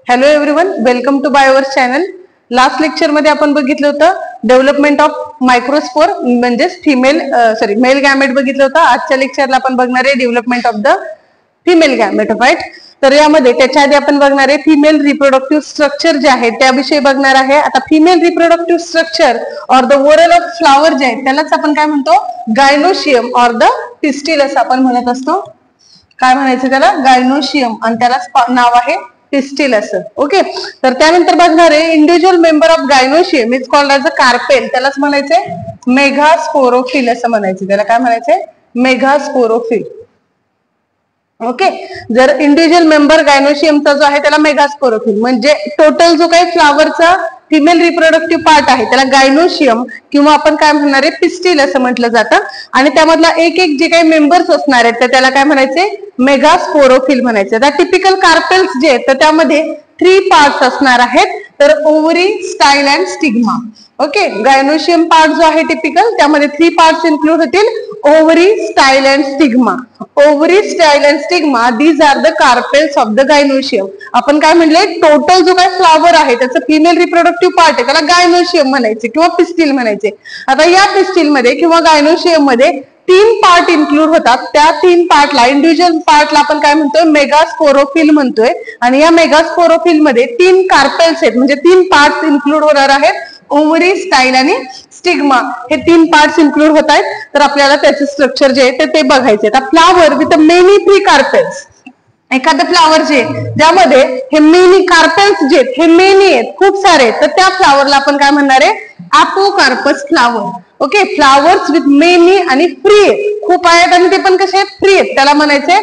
Hello everyone, welcome to Bioverse channel. Last lecture मध्ये आपण बघितलं होतं डेव्हलपमेंट ऑफ मायक्रोस्पोर म्हणजेच मेल गॅमेट बघितलं होतं. आजच्या लेक्चरला आपण बघणार आहे development of the female gamete, right. तर यामध्ये त्याच्या आधी आपण बघणार आहे फिमेल रिप्रोडक्टिव्ह स्ट्रक्चर जे आहे त्याविषयी बघणार आहे. आता female reproductive structure or the whorl of flower जे आहे त्यालाच आपण काय म्हणतो, गायनोशियम ऑर द पिस्टिल असं आपण म्हणत असतो. काय म्हणायचं त्याला, गायनोशियम, आणि त्यालाच नाव आहे पिस्टिल असं. ओके, तर त्यानंतर बघणार आहे individual member of gynoecium is called as a carpel. त्यालाच म्हणायचंय मेगास्पोरोफिल असं म्हणायचं. त्याला काय म्हणायचंय, मेगास्पोरोफिल. ओके, जर इंडिव्हिज्युअल मेंबर गायनोशियमचा जो आहे त्याला मेगास्पोरोफिल, म्हणजे टोटल जो काही फ्लावरचा फिमेल रिप्रोडक्टिव्ह पार्ट आहे त्याला गायनोशियम किंवा आपण काय म्हणणार आहे, पिस्टिल असं म्हटलं जातं. आणि त्यामधला एक एक जे काही मेंबर्स असणार आहेत तर त्याला काय म्हणायचे, मेगास्पोरोफिल म्हणायचे. आता टिपिकल कार्पेल्स जे आहेत तर त्यामध्ये 3 पार्ट्स असणार आहेत. तर ovary, style and stigma. Okay, gynoecium part जो आहे टिपिकल त्यामध्ये 3 पार्ट्स इन्क्लूड होतील, ovary, style and stigma. Ovary, style and stigma, these are the carpels of the gynoecium. आपण काय म्हणले, टोटल जो काय फ्लावर आहे त्याचं फिमेल रिप्रोडक्टिव्ह पार्ट आहे त्याला गायनोशियम म्हणायचे किंवा पिस्टिल म्हणायचे. आता या पिस्टिल मध्ये किंवा गायनोशियम मध्ये 3 पार्ट इन्क्लूड होतात. त्या 3 पार्टला, इंडिव्हिज्युअल पार्टला आपण काय म्हणतोय, मेगास्पोरोफिल म्हणतोय. आणि या मेगास्पोरोफिल मध्ये 3 कार्पेल्स आहेत, म्हणजे 3 पार्ट इन्क्लूड होणार आहेत. ओव्हरी, स्टाईल आणि स्टिग्मा हे 3 पार्ट्स इन्क्लूड होत आहेत. तर आपल्याला त्याचे स्ट्रक्चर जे आहे ते बघायचे. आता फ्लावर विथ मेनी 3 कार्पेल्स, एखादं फ्लावर जे ज्यामध्ये हे मेनी कार्पेल्स जे हे मेनी आहेत, खूप सारे, तर त्या फ्लावरला आपण काय म्हणणार आहे, apocarpous flower. Okay, flowers with many आणि फ्री आहेत, खूप आहेत आणि ते पण कसे आहेत, फ्री आहेत, त्याला म्हणायचे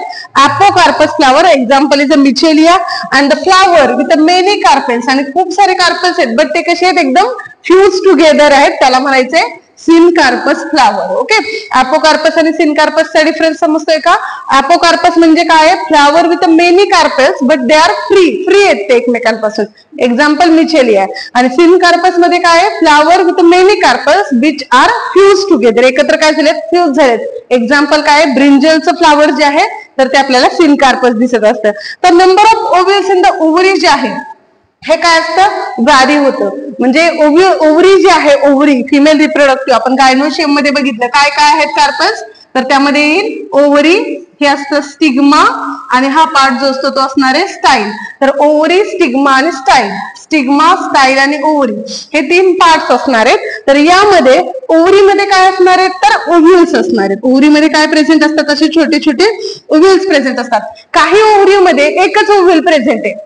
apocarpous flower. Example is a michelia and the flower with many carpels, आणि खूप सारे कार्पेल्स आहेत बट ते कसे आहेत, एकदम फ्यूज टुगेदर आहेत, त्याला म्हणायचे सिनकार्पस फ्लावर. ओके, अपोकार्पस आणि सिनकार्पसचा डिफरन्स समजतोय का? अपोकार्पस म्हणजे काय, flower with many carpels but they are free आहेत ते एकमेकांपासून. एक्झाम्पल मिचेलिया. आणि सिनकार्पस मध्ये काय आहे, flower with many carpels which are fuse together, एकत्र काय झालेत, फ्यूज झालेत. एक्झाम्पल काय, ब्रिंजलचं फ्लावर जे आहे तर ते आपल्याला सिनकार्पस दिसत असतं. तर number of ovules in the ovary जे आहे हे काय असतं, व्हॅरी होतं. म्हणजे ओव्हरी जी आहे, ओव्हरी फिमेल रिप्रोडक्टिव्ह, आपण गायनोशियम मध्ये बघितलं काय काय आहेत कार्पेल्स, तर त्यामध्ये येईल ओव्हरी, हे असतं स्टिग्मा, आणि हा पार्ट जो असतो तो असणार आहे स्टाईल. तर ओव्हरी, स्टिग्मा आणि स्टाईल, स्टिग्मा, स्टाईल आणि ओव्हरी हे 3 पार्ट्स असणार आहेत. तर यामध्ये ओव्हरी मध्ये काय असणार आहेत, तर ओव्ह्यूल्स असणार आहेत. ओव्हरी मध्ये काय प्रेझेंट असतात, असे छोटे छोटे ओव्ह्यूल्स प्रेझेंट असतात. काही ओव्हरी मध्ये एकच ओव्ह्यूल प्रेझेंट आहे,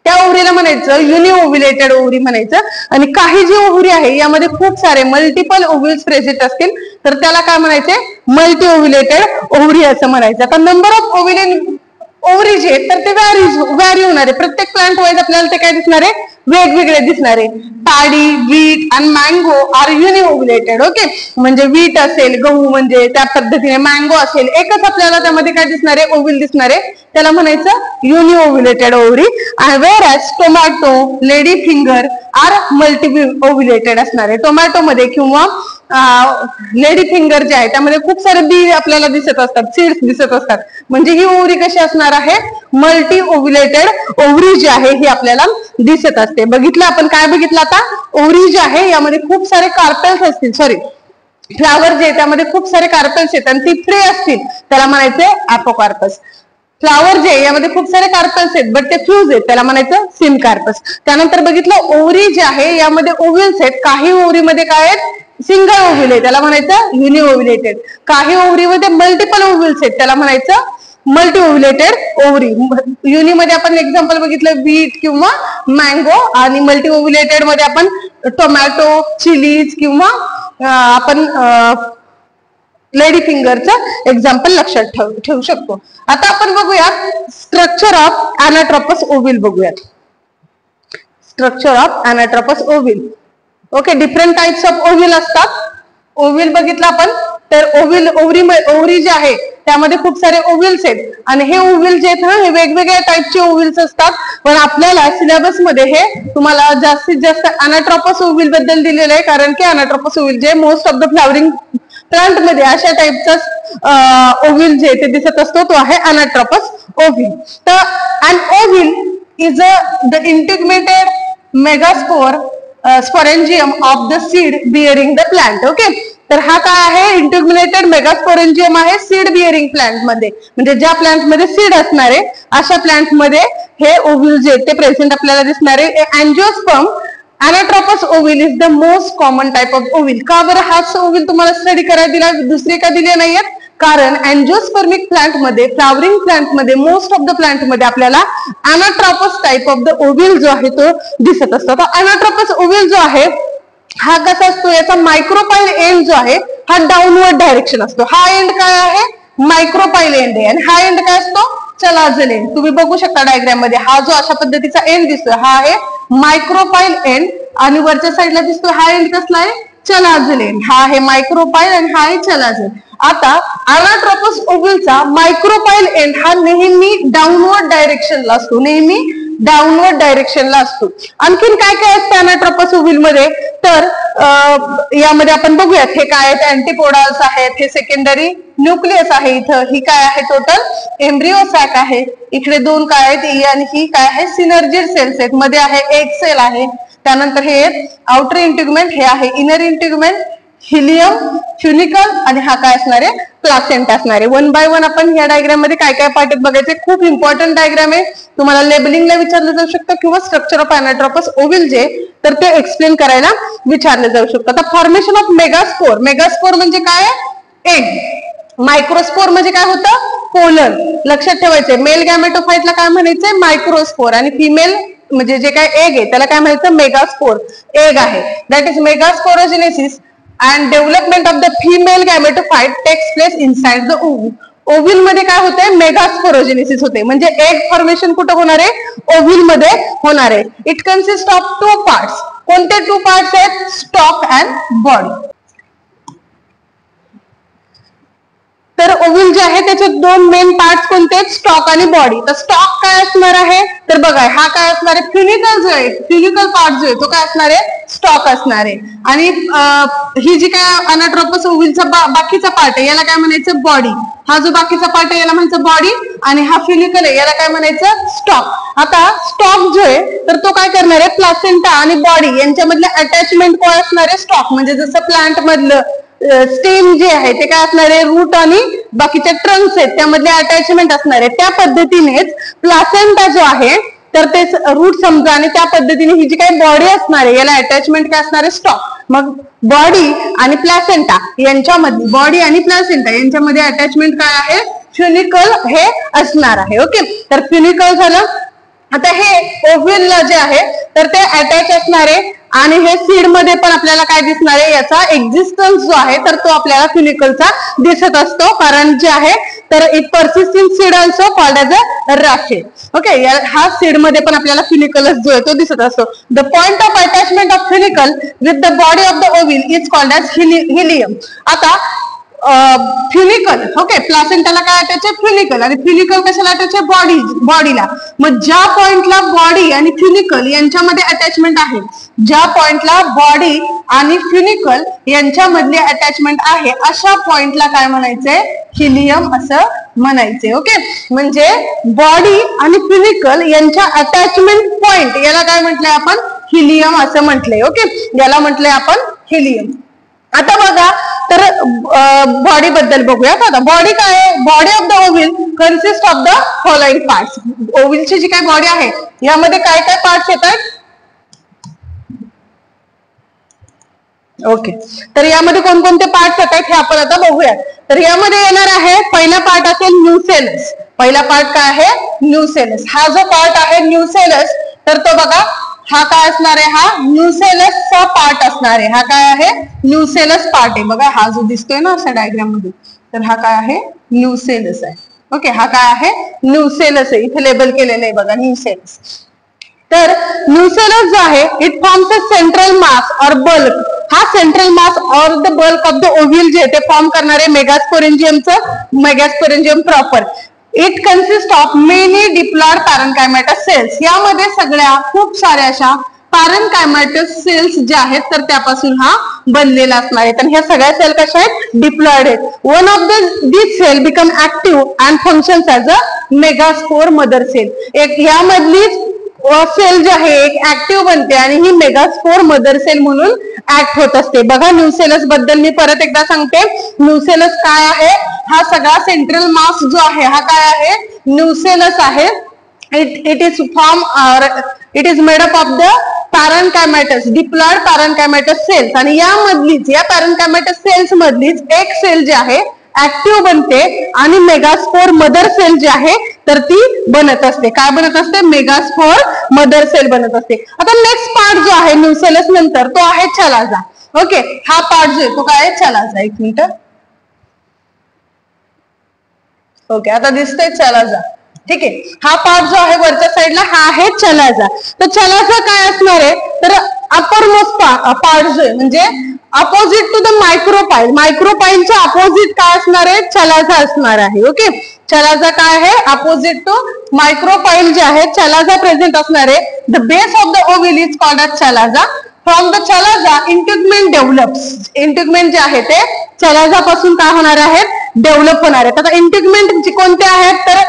त्या ओव्हरीला म्हणायचं युनिओव्ह्युलेटेड ओव्हरी म्हणायचं. आणि काही जी ओव्हरी आहे यामध्ये खूप सारे मल्टिपल ओव्ह्यूल्स प्रेझेंट असतील तर त्याला काय म्हणायचे, मल्टी ओव्ह्युलेटेड ओव्हरी असं म्हणायचं. आता नंबर ऑफ ओव्हरी जे तर ते व्हॅरी होणार आहे. प्रत्येक प्लांट वाईज आपल्याला ते काय दिसणार आहे, वेगवेगळे दिसणार आहे. पाडी, वीट आणि मँगो आर युनिओव्ह्युलेटेड. ओके, म्हणजे वीट असेल, गहू म्हणजे त्या पद्धतीने, मँगो असेल, एकच आपल्याला त्यामध्ये काय दिसणार आहे, ओव्ह्यूल दिसणार आहे, त्याला म्हणायचं uniovulated ovary. Whereas tomato, lady finger are multi ovulated असणार आहे. टोमॅटो मध्ये किंवा लेडी फिंगर जे आहे त्यामध्ये खूप सारे बी आपल्याला दिसत असतात, सीड्स दिसत असतात. म्हणजे ही ओव्हरी कशी असणार आहे, मल्टी ओव्ह्युलेटेड ओव्हरी जी आहे ही आपल्याला दिसत असते. बघितलं आपण, काय बघितलं आता, ओव्हरी जी आहे यामध्ये खूप सारे कार्पेल्स असतील, फ्लावर जे त्यामध्ये खूप सारे कार्पेल्स आहेत आणि ती फ्री असतील त्याला म्हणायचे अपोकार्पस. फ्लावर जे यामध्ये खूप सारे कार्पेल्स आहेत बट ते फ्यूज आहेत त्याला म्हणायचं सिनकार्पस. त्यानंतर बघितलं ओव्हरी जे आहे यामध्ये ओव्ह्यूल्स आहेत, काही ओव्हरीमध्ये काय आहेत, सिंगल ओव्ह्यूल आहे त्याला म्हणायचं युनिओव्ह्युलेटेड. काही ओव्हरीमध्ये मल्टिपल ओव्ह्यूल्स आहेत त्याला म्हणायचं मल्टी ओव्ह्युलेटेड ओव्हरी. युनिमध्ये आपण एक्झाम्पल बघितलं बीट किंवा मँगो, आणि मल्टी ओव्ह्युलेटेड मध्ये आपण टोमॅटो, चिलीज किंवा आपण लेडी फिंगरचं एक्झाम्पल लक्षात ठेवू शकतो. आता आपण बघूयात स्ट्रक्चर ऑफ अॅनाट्रोपस ओव्हिल बघूयात. Structure of anatropous ovule. Okay, different types of ovule असतात. ओव्हिल बघितलं आपण, तर ओव्हरी जे आहे त्यामध्ये खूप सारे ओव्हिल्स आहेत आणि हे ओव्हिल जे आहेत हे वेगवेगळ्या टाइपचे ओव्हिल्स असतात. पण आपल्याला सिलेबस मध्ये हे तुम्हाला जास्तीत जास्त अॅनाट्रोपस ओव्हिल बद्दल दिलेलं आहे, कारण की अॅनाट्रोपस ओव्हिल जे most of the flowering plant मध्ये अशा टाइपचा ओव्हिल जे ते दिसत असतो तो आहे अॅनाट्रोपस ओव्हिल. तर अन ओव्हिल is the integumented megaspore sporangium of the seed bearing the plant. Okay, तर हा काय आहे, इंटिग्युमेटेड मेगास्पोरेंजियम आहे सीड बिअरिंग प्लांट मध्ये, म्हणजे ज्या प्लांट मध्ये सीड असणारे अशा प्लांट मध्ये हे ओव्ह्यूल जे ते प्रेझेंट आपल्याला दिसणारे. Angiosperm anatropous ovule is the most common type of ovule. का बरं हाच ओव्हिल तुम्हाला स्टडी करायला दिला, दुसरे का दिले नाहीयेत? कारण अँजिओस्पर्मिक प्लांट मध्ये, फ्लावरिंग प्लांट मध्ये, मोस्ट ऑफ द प्लांट मध्ये आपल्याला अनाट्रोपस टाइप ऑफ द ओव्हिल जो आहे तो दिसत असतो. तर अनाट्रोपस ओव्हिल जो आहे हा कसा असतो, याचा मायक्रोपाईल एंड जो आहे हा डाऊनवर्ड डायरेक्शन असतो. हा एंड काय आहे, मायक्रोपाईल एंड आहे. आणि हा एंड काय असतो, चलाझल एंड. तुम्ही बघू शकता डायग्राम मध्ये हा जो अशा पद्धतीचा एंड दिसतोय हा आहे मायक्रोपाईल एंड, आणि वरच्या साईडला दिसतोय हा एंड कसला आहे, चलाझल एंड. हा आहे मायक्रोपाईल आणि हा आहे चलाझल. आता अनाट्रोपस ओव्हिलचा मायक्रोपाईल एंड हा नेहमी डाऊनवर्ड डायरेक्शनला असतो, नेहमी डाऊनवर्ड डायरेक्शनला असतो. आणखीन काय काय असतं अनाट्रोपस ओव्हिल मध्ये, तर यामध्ये आपण बघूयात. हे काय आहेत, अँटीपोडाल्स आहेत, हे सेकंडरी न्यूक्लियस आहे, इथं ही काय आहे टोटल एम्ब्रिओ सॅक आहे, इकडे दोन काय आहेत, आणि ही काय आहे सिनर्जिड सेल्स आहेत, मध्ये आहे एक सेल आहे. त्यानंतर हे आउटर इंटिग्युमेंट, हे आहे इनर इंटिग्युमेंट, हिलियम, फ्युनिकल, आणि हा काय असणार आहे, प्लासेंटा असणार आहे. वन बाय वन आपण या डायग्राम मध्ये काय काय पार्ट आहेत बघायचे. खूप इम्पॉर्टंट डायग्राम आहे, तुम्हाला लेबलिंगला विचारलं जाऊ शकतं किंवा स्ट्रक्चर ऑफ अनाट्रोपस ओव्हिल जे तर ते एक्सप्लेन करायला विचारलं जाऊ शकतं. आता फॉर्मेशन ऑफ मेगास्पोर. मेगास्पोर म्हणजे काय, एग. मायक्रोस्पोर म्हणजे काय होतं, पोलन. लक्षात ठेवायचंय, मेल गॅमेटोफाइटला काय म्हणायचंय, मायक्रोस्पोर, आणि फिमेल म्हणजे जे काय एग आहे त्याला काय म्हणायचं, मेगास्पोर. एग आहे, that is megasporogenesis and development of the female gametophyte takes place inside the ovule. ओव्हिल मध्ये काय होते, मेगास्पोरोजेनेसिस होते, म्हणजे एग फॉर्मेशन कुठं होणार आहे, ओव्हिल मध्ये होणार आहे. It consist of two parts. कोणते टू पार्ट्स आहेत, स्टॉक अँड बॉडी. तर ओव्हिल जे आहे त्याचे दोन मेन पार्ट्स कोणते आहेत, स्टॉक आणि बॉडी. तर स्टॉक काय असणार आहे, तर बघा हा काय असणार आहे, फ्युनिकल जो आहे, फ्युनिकल पार्ट जो आहे तो काय असणार आहे, स्टॉक असणार आहे. आणि ही जी काय अनाट्रोपस ओव्हिलचा बाकीचा पार्ट आहे याला काय म्हणायचं, बॉडी. हा जो बाकीचा पार्ट आहे याला म्हणायचं बॉडी, आणि हा फ्युनिकल आहे याला काय म्हणायचं, स्टॉक. आता स्टॉक जो आहे तर तो काय करणार आहे, प्लासेंटा आणि बॉडी यांच्यामधलं अटॅचमेंट काय असणार आहे, स्टॉक. म्हणजे जसं प्लांट मधलं स्टेम जे आहे ते काय असणार आहे, रूट आणि बाकीच्या ट्रंक्स आहेत त्यामधले अटॅचमेंट असणार आहे. त्या पद्धतीनेच प्लासेंटा जो आहे तर ते रूट समजा, आणि त्या पद्धतीने ही जी काही बॉडी असणार आहे याला अटॅचमेंट काय असणार आहे, स्टॉक. मग बॉडी आणि प्लासेंटा यांच्यामध्ये, बॉडी आणि प्लासेंटा यांच्यामध्ये अटॅचमेंट काय आहे, फ्युनिकल हे असणार आहे. ओके, तर फ्युनिकल झालं. आता हे ओव्हिलला जे आहे तर ते अटॅच असणार आहे, आणि हे सीड मध्ये पण आपल्याला काय दिसणार आहे, याचा एक्झिस्टन्स जो आहे तर तो आपल्याला फ्युनिकलचा दिसत असतो. कारण जे आहे तर it persist in seed also called as a raphe. Okay, हा सीड मध्ये पण आपल्याला फ्युनिकलच जो आहे तो दिसत असतो. The point of attachment of funicle with the body of the ovule is called as hilum. आता फ्युनिकल, ओके, प्लासेंटाला काय अटॅच आहे, फ्युनिकल, आणि फ्युनिकल कशाला अटॅच आहे, बॉडीला. मग ज्या पॉइंटला बॉडी आणि फ्युनिकल यांच्यामध्ये अटॅचमेंट आहे, ज्या पॉइंटला बॉडी आणि फ्युनिकल यांच्यामधले अटॅचमेंट आहे अशा पॉइंटला काय म्हणायचंय, हिलियम असं म्हणायचे. ओके, म्हणजे बॉडी आणि फ्युनिकल यांच्या अटॅचमेंट पॉइंट याला काय म्हटलंय आपण, हिलियम असं म्हटलंय. ओके, याला म्हटलंय आपण हिलियम. आता बघा तर बॉडी बद्दल बघूया. आता बॉडी काय आहे, body of the ovule consist of the following parts. ओव्हिलची जी काय बॉडी आहे यामध्ये काय काय पार्ट्स येतात, ओके, तर यामध्ये कोणकोणते पार्ट्स येतात हे आपण आता बघूया. तर यामध्ये येणार आहे, पहिला पार्ट असेल न्यूसेलस. पहिला पार्ट काय आहे, न्यूसेलस. हा जो पार्ट आहे न्यूसेलस तर तो बघा हा काय असणार आहे, हा न्यूसेलसचा पार्ट असणार आहे. हा काय आहे, न्यूसेलस पार्ट आहे. बघा हा जो दिसतोय ना असा डायग्राम मध्ये तर हा काय आहे, न्यूसेलस आहे. ओके, हा काय आहे, न्यूसेलस आहे. इथे लेबल केलेलं आहे बघा, न्यूसेलस. तर न्यूसेलस जो आहे it forms a central mass or bulk. हा central mass or the bulk of the ovule जे ते फॉर्म करणारे megasporangium proper. It consist of many diploid parenchymatous cells. यामध्ये सगळ्या खूप साऱ्या अशा पॅरेनकायमॅटस सेल्स ज्या आहेत तर त्यापासून हा बनलेला असणार आहे. तर ह्या सगळ्या सेल कशा आहेत, डिप्लॉयड आहेत. One of this cell become active and functions as a megaspore mother cell. एक यामधलीच सेल जे आहे एक ऍक्टिव्ह बनते आणि ही मेगास्पोर मदर सेल म्हणून ऍक्ट होत असते. बघा न्यूसेलस बद्दल मी परत एकदा सांगते. न्यूसेलस काय आहे? हा सगळा सेंट्रल मास जो आहे हा काय आहे? न्यूसेलस आहे. It is made up of the parenchymatous, diploid parenchymatous cells. आणि यामधलीच या पॅरेन्कायमॅटस सेल्स मधलीच एक सेल जी आहे ऍक्टिव्ह बनते आणि मेगास्पोर मदर सेल जी आहे तर ती बनत असते. काय बनत असते? मेगास्पोर मदर सेल बनत असते. आता नेक्स्ट पार्ट जो आहे न्यूसेलस नंतर तो आहे चलाजा. ओके, हा पार्ट जो आहे तो काय आहे? चलाजा. एक मिनिट. ओके, आता दिसतंय चलाजा. ठीक आहे, हा पार्ट जो आहे वरच्या साईडला हा आहे चलाजा. तर चलाजा काय असणार आहे? तर अपर मोस्ट पार्ट जो आहे म्हणजे अपोजिट टू द मायक्रोपाईल, मायक्रोपाईलच्या अपोजिट काय असणार आहे? चलाजा असणार आहे. ओके, चलाजा काय आहे? अपोजिट टू मायक्रोपाईल जे आहे चलाजा प्रेझेंट असणार आहे. The base of the ovule is called as chalaza. From the chalaza integument develops. Integument जे आहे ते चलाजा पासून काय होणार आहेत? डेव्हलप होणार आहेत. आता इंटिग्मेंट कोणते आहेत? तर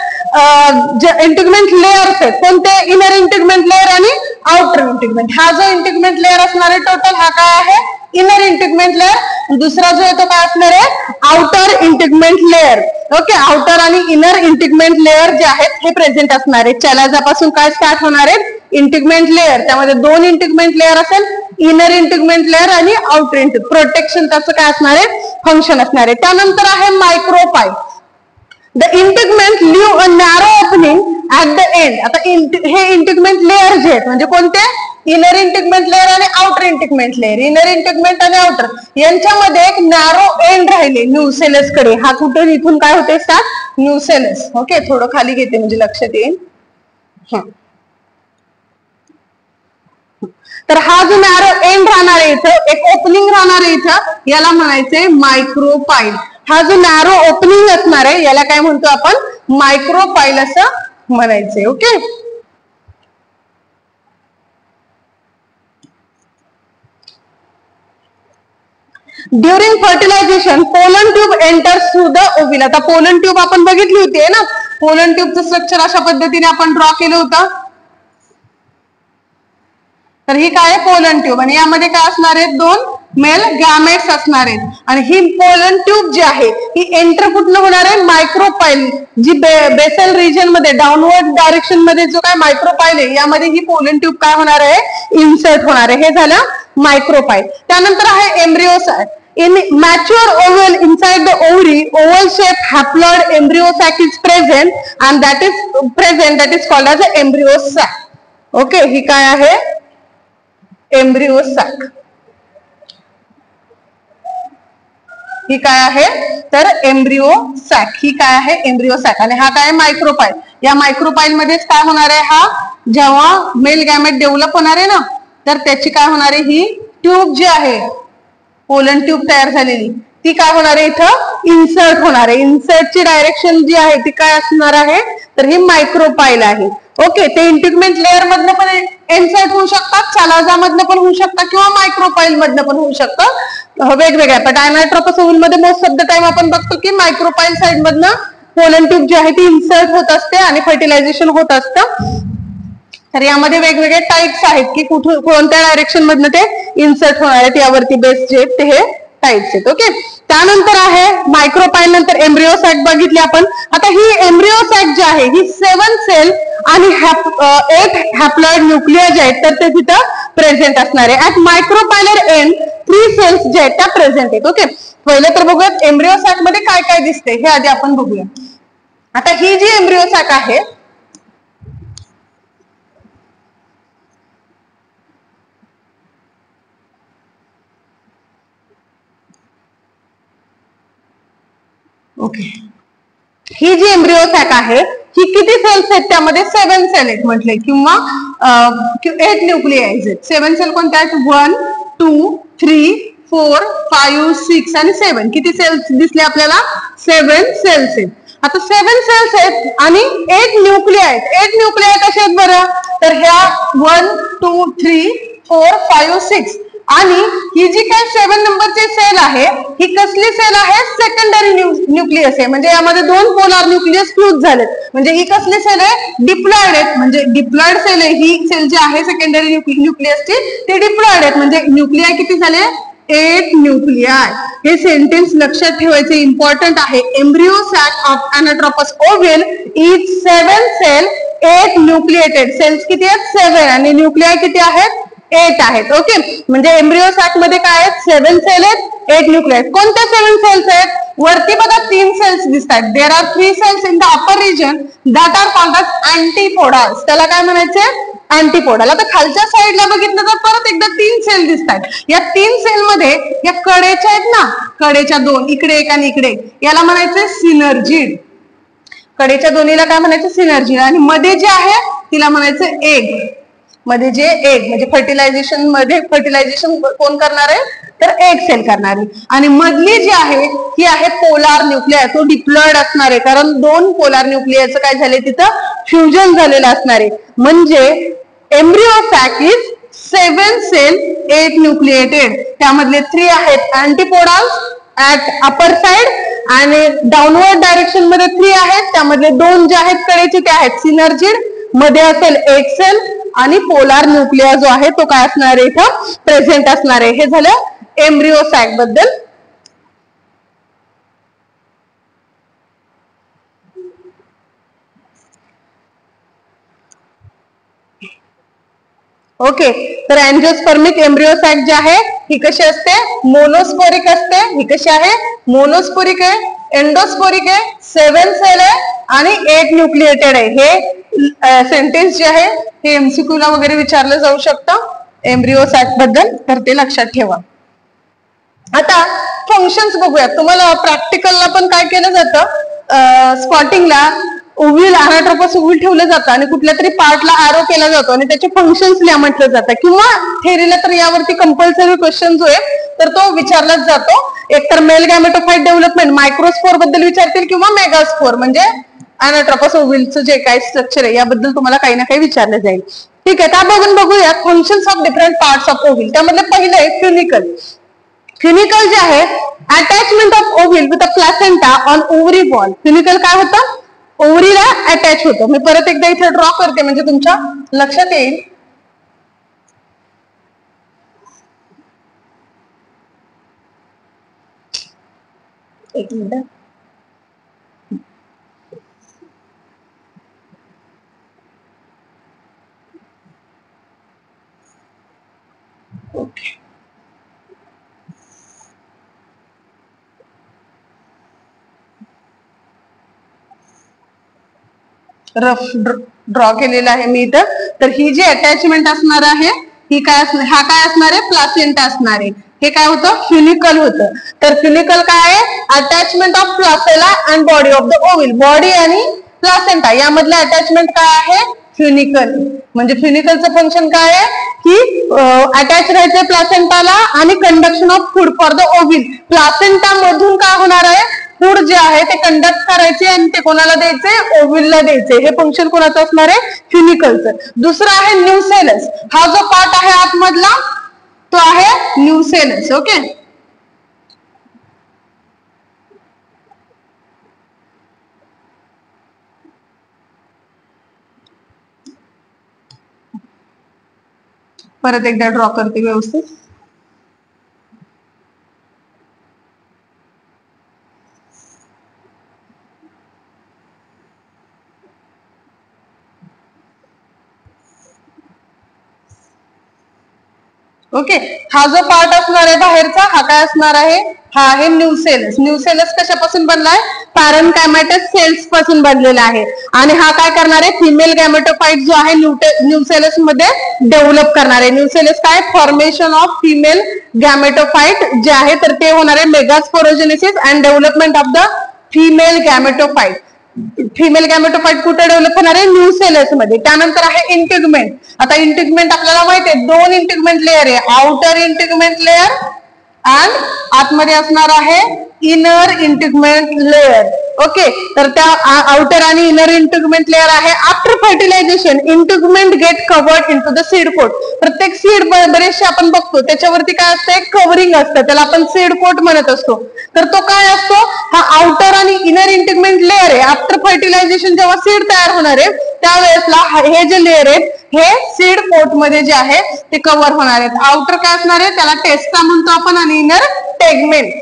जे इंटिग्मेंट लेअर्स आहेत कोणते? इनर इंटिग्मेंट लेअर आणि आउटर इंटिग्मेंट. हा जो इंटिग्मेंट लेअर असणार आहे टोटल हा काय आहे? Inner integument layer. दुसरा जो आहे तो काय असणार आहे? Outer integument layer. Okay, outer आणि इनर इंटिग्मेंट लेअर जे आहेत हे प्रेझेंट असणार आहे. चलाजा पासून काय स्टार्ट होणार आहे? Integument layer. त्यामध्ये दोन इंटिग्मेंट लेअर असेल, इनर इंटिग्मेंट लेअर आणि आउटर इंटिग्मेंट. प्रोटेक्शन त्याचं काय असणार आहे? फंक्शन असणार आहे. त्यानंतर आहे micropyle. The integument leave a narrow opening at the end. आता हे इंटिग्मेंट लेअर जे आहेत म्हणजे कोणते? इनर इंटिग्मेंट लेअर आणि outer integument layer. Inner integument आणि आउटर यांच्यामध्ये एक नॅरो एंड राहिले न्यूसेलस कडे. हा कुठून इथून काय होते? Start nucellus. ओके, थोडं खाली घेते म्हणजे लक्षात येईल. तर हा जो नॅरो एंड राहणार आहे इथं, एक ओपनिंग राहणार आहे इथं, याला म्हणायचंय मायक्रोपाईल. हा जो नॅरो ओपनिंग असणार आहे याला काय म्हणतो आपण? मायक्रोपाईल असं म्हणायचंय. Okay, during fertilisation pollen tube enters through the ovule. आता पोलन ट्यूब आपण बघितली होती ना. पोलन ट्यूबचं स्ट्रक्चर अशा पद्धतीने आपण ड्रॉ केलं होतं. तर ही काय आहे? Pollen tube. आणि यामध्ये काय असणार आहेत? दोन मेल गॅमेट्स असणार आहेत. आणि ही पोलन ट्यूब जी आहे ही एंटर कुठनं होणार आहे? मायक्रोपाईल जी बेसल रिजन मध्ये डाऊनवर्ड डायरेक्शन मध्ये जो काय मायक्रोपाईल आहे यामध्ये ही पोलन ट्यूब काय होणार आहे? इन्सर्ट होणार आहे. हे झालं मायक्रोपाईल. त्यानंतर आहे एम्ब्रिओसाइट. In mature oval inside the ovary, oval shape haploid embryo sac is present and that is called as a embryo sac. Okay, ही काय आहे? Embryo sack. ही काय आहे? तर एम्ब्रिओ सॅक. ही काय आहे? Embryo sac. आणि हा काय? मायक्रोपाईल. या मायक्रोपाईल मध्येच काय होणार आहे? हा जेव्हा मेल गॅमेट डेव्हलप होणार आहे ना तर त्याची काय होणार आहे? ही ट्यूब जी आहे पोलन ट्यूब तयार झालेली ती काय होणार आहे? इथं इन्सर्ट होणार आहे. इन्सर्टची डायरेक्शन जी आहे ती काय असणार आहे? तर ही मायक्रोपाईल आहे. ओके, ते इंटिग्मेंट लेअर मधनं पण इन्सर्ट होऊ शकतात, चलाजा मधनं पण होऊ शकतात किंवा मायक्रोपाईल मधनं पण होऊ शकतं. वेगवेगळ्या पण डायनायट्रोपस ओव्हल मध्ये मोस्ट ऑफ द टाइम आपण बघतो की मायक्रोपाईल साइड मधनं पोलन ट्यूब जी आहे ती इन्सर्ट होत असते आणि फर्टिलायझेशन होत असतं. तर यामध्ये वेगवेगळे टाइप्स आहेत की कुठून कोणत्या डायरेक्शन मधनं ते इन्सर्ट होणार आहेत यावरती बेस्ड जे ते हे टाइप्स आहेत. ओके, त्यानंतर आहे मायक्रोपाईल. नंतर एम्ब्रिओ सॅक बघितली आपण. आता ही एम्ब्रिओ सॅक जी आहे ही 7 सेल आणि 8 हॅप्लॉइड न्यूक्लिया जे आहेत तर ते तिथं प्रेझेंट असणार आहे. ऍट मायक्रोपायलर एंड 3 सेल्स जे आहेत त्या प्रेझेंट आहेत. ओके, पहिलं तर बघूयात एम्ब्रिओ सॅक मध्ये काय काय दिसते हे आधी आपण बघूया. आता ही जी एम्ब्रिओ सॅक आहे ओके, ही जी एम्ब्रिओ सॅक आहे ही किती सेल्स आहेत? त्यामध्ये 7 सेल आहेत म्हटले किंवा 8 न्यूक्लियाइज आहेत. 7 सेल कोणत्या आहेत? 1, 2, 3, 4, 5, 6 आणि 7. किती सेल्स दिसले आपल्याला? 7 सेल्स आहेत. आता 7 सेल्स आहेत आणि 8 न्यूक्लिया आहेत. 8 न्यूक्लिया कशा आहेत बरं? तर ह्या 1, 2, 3, 4, 5, 6 आणि ही जी काय 7 नंबरची सेल आहे ही कसली सेल आहे? सेकंडरी न्यूक्लियस आहे. म्हणजे यामध्ये 2 पोलार न्यूक्लियस फ्यूज झालेत. म्हणजे ही कसली सेल आहे? डिप्लॉइड आहेत. म्हणजे डिप्लॉइड सेल आहे ही सेल जी आहे सेकंडरी न्यूक्लियसची ती डिप्लॉइड आहेत. म्हणजे न्यूक्लियाय किती झाले? 8 न्यूक्लियाय. हे सेंटेन्स लक्षात ठेवायचे इम्पॉर्टंट आहे. Embryo sac of anatropous ovule is 7 cell 8 nucleated. Cells किती आहेत? 7 आणि न्यूक्लियाय किती आहेत? 8 आहेत. ओके, म्हणजे एम्ब्रियो सॅक मध्ये काय आहेत? 7 सेल आहेत, 8 न्यूक्लियाय. कोणत्या 7 सेल्स आहेत? वरती बघा 3 सेल्स दिसतात. There are 3 cells in the upper region that are called as antipodals. त्याला काय म्हणायचे? अँटीपोडल. आता खालच्या साईडला बघितलं तर परत एकदा 3 सेल दिसतात. या 3 सेल मध्ये या कडेच्या आहेत ना, कडेच्या 2 इकडे एक आणि इकडे, याला म्हणायचे सिनर्जिड. कडेच्या दोन्हीला काय म्हणायचं? सिनर्जिड. आणि मध्ये जे आहे तिला म्हणायचं एग. मध्ये जे एग म्हणजे फर्टिलायझेशन मध्ये फर्टिलायझेशन कोण करणार आहे? तर एग सेल करणार आहे. आणि मधली जी आहे ही आहे पोलार न्यूक्लियर. तो डिप्लॉइड असणार आहे कारण 2 पोलार न्यूक्लियरचं काय झालंय तिथं? फ्युजन झालेलं असणार आहे. म्हणजे embryo sac is 7 cell 8 nucleated. त्यामधले 3 आहेत अँटीपोडाल्स ऍट अपर साइड आणि डाऊनवर्ड डायरेक्शन मध्ये 3 आहेत. त्यामधले 2 जे आहेत कडेचे ते आहेत सिनर्जिड. मध्ये असेल एक सेल आणि पोलार न्यूक्लिया जो आहे तो काय असणार आहे? इथं प्रेझेंट असणार आहे. हे झालं एम्ब्रियो सॅक बद्दल. ओके, तर अँजिओस्पर्मिक एम्ब्रियो सॅक जी आहे ही कशी असते? मोनोस्पोरिक असते. ही कशी आहे? मोनोस्पोरिक आहे. एंडोस्पोरिक आहे. 7 सेल आहे आणि 8 न्यूक्लिएटेड आहे. हे सेंटेन्स जे आहे हे एमसीक्यू ला वगैरे विचारलं जाऊ शकतं एम्ब्रियो सॅक बद्दल, तर ते लक्षात ठेवा. आता फंक्शन्स बघूया. तुम्हाला प्रॅक्टिकलला पण काय केलं जातं? स्पॉटिंगला ओव्हिल अनाट्रोपस ओव्हिल ठेवलं जातं आणि कुठल्या तरी पार्टला आरो केला जातो आणि त्याचे फंक्शन्स लिहा म्हटलं जातं. किंवा थेरीला तर यावरती कंपल्सरी क्वेश्चन जो आहे तर तो विचारलाच जातो. एकतर मेल गॅमेटोफाइट डेव्हलपमेंट मायक्रोस्पोर बद्दल विचारतील किंवा मेगास्पोर म्हणजे अनाट्रोपस ओव्हिलचं जे काही स्ट्रक्चर आहे याबद्दल तुम्हाला काही ना काही विचारलं जाईल. ठीक आहे, त्या बघून बघूया functions of different parts of ovule. त्यामधलं पहिलं आहे फ्युनिकल. फ्युनिकल जे आहे attachment of ovule with a placenta on ovary wall. Funicle काय होतं? ओव्हरीला अटॅच होतं. मी परत एकदा इथे ड्रॉ करते म्हणजे तुमच्या लक्षात येईल. एक मिनिट. ओके, रफ ड्रॉ केलेला आहे मी इथं. तर ही जी अटॅचमेंट असणार आहे ही काय असणार? हा काय असणार आहे? प्लासेंटा असणार आहे. हे काय होतं? फ्युनिकल होतं. तर फ्युनिकल काय आहे? Attachment of placenta and body of the ovule. Body आणि प्लासेंटा यामधलं अटॅचमेंट काय आहे? फ्युनिकल. म्हणजे फ्युनिकलचं फंक्शन काय आहे? की अटॅच राहायचे प्लासेंटाला आणि conduction of food for the ovule. Placenta मधून काय होणार आहे? फूड जे आहे ते कंडक्ट करायचे आणि ते कोणाला द्यायचे? ओव्हिलला द्यायचे. हे फंक्शन कोणाचं असणार आहे? फ्युनिकलचं. दुसरं आहे न्यूसेलस. हा जो पार्ट आहे आतमधला तो आहे न्यूसेलस. ओके, परत एकदा ड्रॉ करते व्यवस्थित. ओके, हा जो पार्ट असणार आहे बाहेरचा हा काय असणार आहे? हा आहे न्यूसेलस. न्यूसेलस कशापासून बनलाय? पॅरेनकायमॅटस सेल्स पासून बनलेला आहे. आणि हा काय करणार आहे? फिमेल गॅमेटोफाइट जो आहे न्यूसेलस मध्ये डेव्हलप करणार आहे. न्यूसेलस काय? फॉर्मेशन ऑफ फिमेल गॅमेटोफाइट जे आहे तर ते होणार आहे megasporogenesis and development of the female gametophyte. Female gametophyte कुठे डेव्हलप होणार आहे? न्यूसेलस मध्ये. त्यानंतर आहे इंटिग्युमेंट. आता इंटिग्युमेंट आपल्याला माहिती आहे 2 इंटिग्युमेंट लेअर आहे. आउटर इंटिग्युमेंट लेअर आणि आतमध्ये असणार आहे इनर इंटिग्युमेंट लेअर. ओके, तर त्या आउटर आणि इनर इंटिग्युमेंट लेअर आहे. After fertilization integument get covered into the seed coat. प्रत्येक सीड बरेचसे आपण बघतो त्याच्यावरती काय असतं, एक कव्हरिंग असतं, त्याला आपण सीड कोट म्हणत असतो. तर तो काय असतो, हा आउटर आणि इनर इंटिग्युमेंट लेअर आहे. आफ्टर फर्टिलायझेशन जेव्हा सीड तयार होणार आहे त्यावेळेसला हे जे लेअर आहेत हे सीड कोट मध्ये जे आहे ते कव्हर होणार आहेत. आउटर काय असणार आहे, त्याला टेस्टा म्हणतो आपण, आणि इनर टेगमेंट.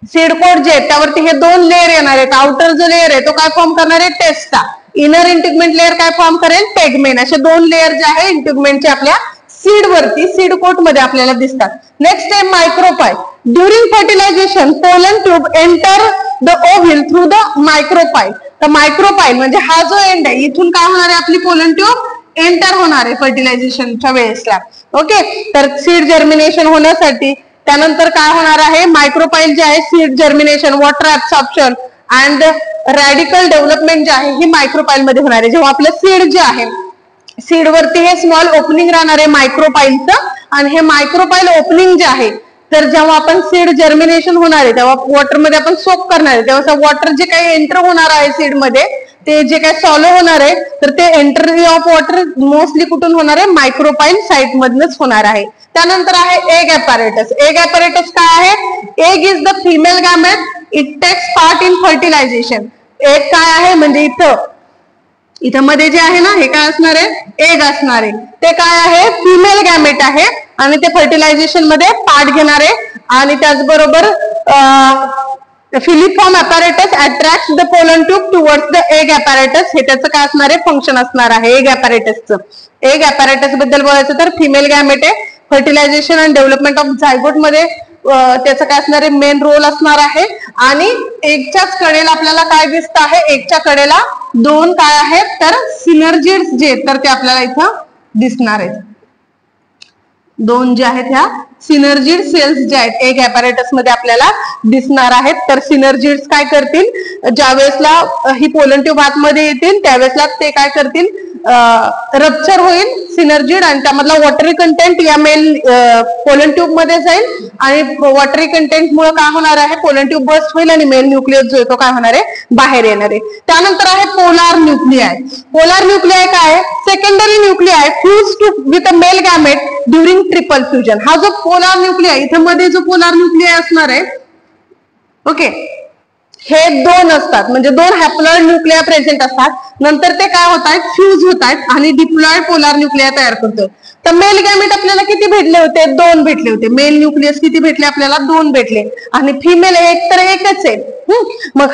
सीड कोट जे त्यावरती हे दोन लेअर येणार आहेत. आउटर जो लेअर आहे तो काय फॉर्म करणार आहे, टेस्टा. इनर इंटिग्युमेंट लेअर काय फॉर्म करेल, टेगमेन. असे दोन लेअर जे आहे इंटिग्युमेंटचे आपल्या सीड वरती, सीड कोट मध्ये आपल्याला दिसतात. नेक्स्ट आहे micropyle. During fertilisation pollen tube enter the ovule through the micropyle. तर मायक्रोपाईल म्हणजे हा जो एंड आहे, इथून काय होणार आहे, आपली पोलन ट्यूब एंटर होणार आहे फर्टिलायझेशनच्या वेळेसला. ओके, तर सीड जर्मिनेशन होण्यासाठी त्यानंतर काय होणार आहे, मायक्रोपाईल जे आहे seed germination, water absorption and radical development जे आहे ही मायक्रोपाईल मध्ये होणार आहे. जेव्हा आपलं सीड जे आहे, सीड वरती हे स्मॉल ओपनिंग राहणार आहे मायक्रोपाईलचं, आणि हे मायक्रोपाईल ओपनिंग जे आहे, तर जेव्हा आपण सीड जर्मिनेशन होणार आहे तेव्हा वॉटरमध्ये आपण सोक करणार आहे, तेव्हा वॉटर जे काही एंटर होणार आहे सीड मध्ये, ते जे काही सॉलो होणार आहे, तर ते एंट्री ऑफ वॉटर मोस्टली कुठून होणार आहे, मायक्रोपाईल साइट मधनच होणार आहे. त्यानंतर आहे एग ॲपॅरेटस. एग ॲपॅरेटस काय आहे, egg is the female gamete, it takes part in fertilisation. Egg काय आहे म्हणजे इथं मध्ये जे आहे ना, हे काय असणार आहे, एग असणार आहे. ते काय आहे, फिमेल गॅमेट आहे आणि ते फर्टिलायझेशन मध्ये पार्ट घेणार आहे. आणि त्याचबरोबर filiform apparatus attract the pollen tube towards the egg apparatus. हे त्याचं काय असणार आहे, फंक्शन असणार आहे एग ॲपॅरेटसचं. एग ॲपॅरेटस बद्दल बोलायचं तर फिमेल गॅमेट आहे, fertilisation and development of zygote मध्ये त्याचं काय असणार आहे, मेन रोल असणार आहे. आणि एगच्याच कडेला आपल्याला काय दिसतं आहे, एगच्या कडेला दोन काय आहेत, तर सिनर्जिड्स जे तर ते आपल्याला इथं दिसणार आहेत. दोन जे आहेत ह्या सिनर्जिड सेल्स जे आहेत एग ॲपॅरेटस मध्ये आपल्याला दिसणार आहेत. तर सिनर्जिड्स काय करतील, ज्या वेळेसला ही पोलन ट्यूब आतमध्ये येतील त्यावेळेसला ते काय करतील, रप्चर होईल सिनर्जिड, आणि त्यामधला वॉटरी कंटेंट या मेल पोलन ट्यूब मध्ये जाईल, आणि वॉटरी कंटेंट मुळे काय होणार आहे, पोलन ट्यूब बस्ट होईल आणि मेल न्यूक्लियस जो आहे तो काय होणार आहे, बाहेर येणार आहे. त्यानंतर आहे पोलार न्यूक्लिआय. पोलार न्यूक्लिआय काय आहे, secondary nuclei fuse to with a male gamete during triple fusion. हा जो पोलार न्यूक्लिआय, इथं मध्ये जो पोलार न्यूक्लिआय असणार आहे, ओके, हे दोन असतात, म्हणजे दोन हॅप्लॉइड न्यूक्लिया प्रेझेंट असतात. नंतर ते काय होत आहेत, फ्यूज होत आहेत आणि डिप्लॉइड पोलार न्यूक्लिया तयार करतो. तर मेल गॅमेट आपल्याला किती भेटले होते, दोन भेटले होते. मेल न्यूक्लियस किती भेटले आपल्याला, दोन भेटले, आणि फिमेल एक तर एकच आहे. मग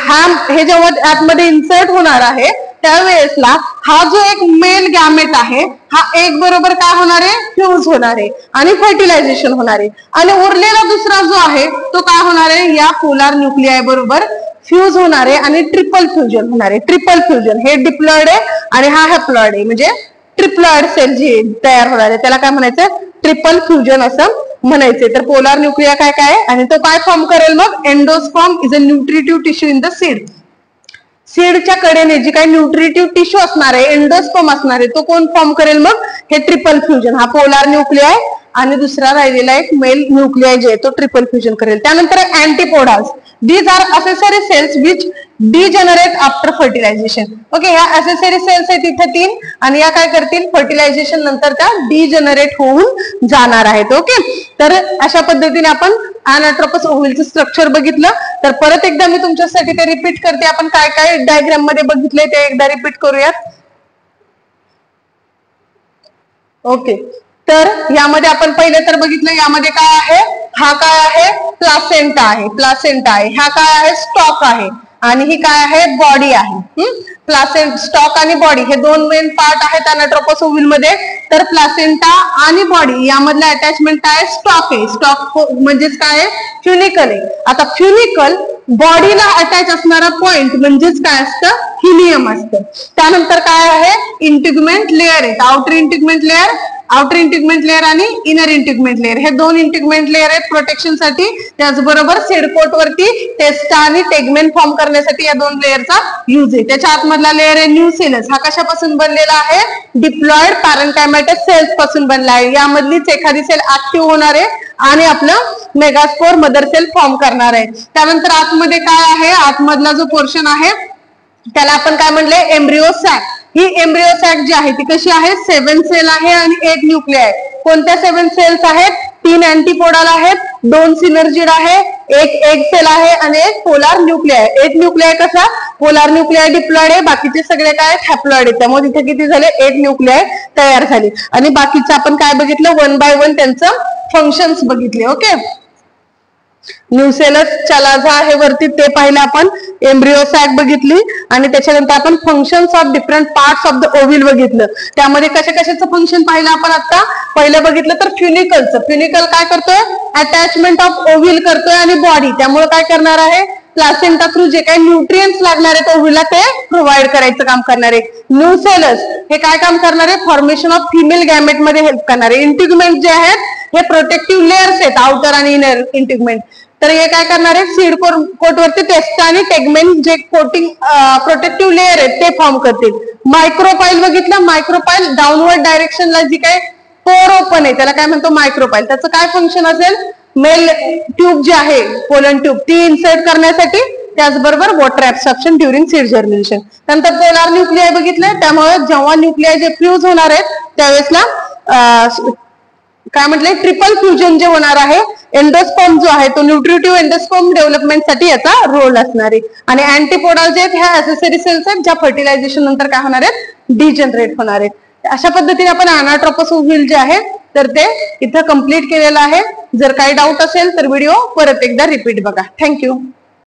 हे जेव्हा आतमध्ये इन्सर्ट होणार आहे त्यावेळेसला हा जो एक मेल गॅमेट आहे हा एक बरोबर काय होणार आहे, फ्यूज होणार आहे आणि फर्टिलायझेशन होणार आहे. आणि उरलेला दुसरा जो आहे तो काय होणार आहे, या पोलार न्यूक्लिआय बरोबर फ्यूज होणार आहे आणि ट्रिपल फ्युजन होणार आहे. ट्रिपल फ्युजन, हे डिप्लॉइड आहे आणि हा हॅप्लॉइड आहे, म्हणजे ट्रिप्लॉइड सेल जी तयार होणार आहे त्याला काय म्हणायचं, ट्रिपल फ्युजन असं म्हणायचे. तर पोलार न्यूक्लिया काय काय आहे आणि तो काय फॉर्म करेल, मग endosperm is a nutritive tissue in the seed. सीडच्या कडेने जी काही न्यूट्रिटिव्ह टिश्यू असणार आहे, एंडोस्पर्म असणार आहे, तो कोण फॉर्म करेल, मग हे ट्रिपल फ्युजन. हा पोलार न्यूक्लिआय आणि दुसरा राहिलेला एक मेल न्यूक्लिआय जे तो ट्रिपल फ्युजन करेल. त्यानंतर अँटीपोडाल्स. These are accessory cells which degenerate after fertilization. Okay, ह्या accessory cells आहेत इथे तीन, आणि या काय करतील, फर्टिलायझेशन नंतर त्या डिजनरेट होऊन जाणार आहेत. ओके, तर अशा पद्धतीने आपण अनॅट्रोपस ओव्हिलचं स्ट्रक्चर बघितलं. तर परत एकदा मी तुमच्यासाठी ते रिपीट करते, आपण काय काय डायग्राम मध्ये बघितलंय ते एकदा रिपीट करूयात. ओके, तर यामध्ये आपण पहिले तर बघितलं, यामध्ये काय आहे, हा काय आहे, प्लासेंटा आहे. प्लासेंटा आहे, हा काय आहे, स्टॉक आहे, आणि ही काय आहे, बॉडी आहे. स्टॉक आणि बॉडी हे दोन मेन पार्ट आहेत अनॅट्रोपस ओव्हिल मध्ये. तर प्लासेंटा आणि बॉडी यामधलं अटॅचमेंट काय, स्टॉक आहे. स्टॉक म्हणजेच काय आहे, फ्युनिकल आहे. आता फ्युनिकल बॉडीला अटॅच असणारा पॉइंट म्हणजेच काय असतं, हिलियम असतं. त्यानंतर काय आहे, इंटिग्युमेंट लेअर आहे. आउटर इंटिग्युमेंट लेअर आणि इनर इंटिग्युमेंट लेअर, हे दोन इंटिग्युमेंट लेअर आहेत प्रोटेक्शन साठी. त्याचबरोबर सीडकोट वरती टेस्टा आणि टेगमेन फॉर्म करण्यासाठी या दोन लेअरचा यूज आहे. त्याच्या आतमधला लेअर आहे न्यूसेलस. हा कशापासून बनलेला आहे, डिप्लॉइड पॅरेन्कायमॅटस सेल्स पासून बनला आहे. यामधलीच एखादी सेल ऍक्टिव्ह होणार आहे आणि आपलं मेगास्पोर मदर सेल फॉर्म करणार आहे. त्यानंतर आतमध्ये काय आहे, आतमधला जो पोर्शन आहे त्याला आपण काय म्हणले, एम्ब्रिओ सॅक. ही एम्ब्रिओ सॅक जी आहे ती कशी आहे, 7 सेल आहे आणि 8 न्यूक्लिआय. कोणत्या 7 सेल्स आहेत, 3 अँटीपोडल आहेत, 2 सिनर्जिड आहे, एक एग सेल आहे आणि एक पोलार न्यूक्लिआय. एक न्यूक्लिआय कसा, पोलार न्यूक्लिआय डिप्लॉइड आहे, बाकीचे सगळे काय हॅप्लॉइड आहे. त्यामुळे तिथे किती झाले, 8 न्यूक्लिआय तयार झाली. आणि बाकीचं आपण काय बघितलं, 1 बाय 1 त्यांचं फंक्शन्स बघितले. ओके, न्यूसेलस चलाझा आहे वरती ते पाहिलं आपण, एम्ब्रिओ सॅक बघितली आणि त्याच्यानंतर आपण functions of different parts of the ovule बघितलं. त्यामध्ये कशाचं फंक्शन पाहिलं आपण आता, पहिलं बघितलं तर फ्युनिकलचं. फ्युनिकल काय करतोय, अटॅचमेंट ऑफ ओव्हिल करतोय आणि बॉडी. त्यामुळे काय करणार आहे, प्लासेंटा थ्रू जे काही न्यूट्रिएंट्स लागणार आहेत ओव्हिलला ते प्रोव्हाइड करायचं काम करणार आहे. न्यूसेलस हे काय काम करणार आहे, फॉर्मेशन ऑफ फिमेल गॅमेट मध्ये हेल्प करणार आहे. इंटिग्युमेंट जे आहेत हे प्रोटेक्टिव्ह लेअर्स आहेत, आउटर आणि इनर इंटिग्युमेंट. तर हे काय करणार आहे, सीड कोट वरती टेस्टा आणि टेगमेंट जे कोटिंग प्रोटेक्टिव्ह लेअर आहेत ते फॉर्म करतील. मायक्रोपाईल बघितलं, मायक्रोपाईल डाऊनवर्ड डायरेक्शनला जी काय पोर ओपन आहे त्याला काय म्हणतो, मायक्रोपाईल. त्याचं काय फंक्शन असेल, मेल ट्यूब जी आहे पोलन ट्यूब ती इन्सर्ट करण्यासाठी, त्याचबरोबर water absorption during seed germination. नंतर पोलार न्यूक्लिआय बघितलंय, त्यामुळे जेव्हा न्यूक्लिआय जे फ्यूज होणार आहेत त्यावेळेसला काय म्हटलंय, ट्रिपल फ्युजन जे होणार आहे, एंडोस्पर्म जो आहे तो न्यूट्रिटिव्ह एंडोस्पर्म डेव्हलपमेंटसाठी याचा रोल असणार आहे. आणि अँटीपोडल जे आहेत ह्या ऍसेसरी सेल्स आहेत ज्या फर्टिलायझेशन नंतर काय होणार आहेत, डिजनरेट होणार आहेत. अशा पद्धतीने आपण अनाट्रोपस ओव्हिल जे आहे तर ते इथं कंप्लीट केलेलं आहे. जर काही डाऊट असेल तर व्हिडिओ परत एकदा रिपीट बघा. थँक्यू.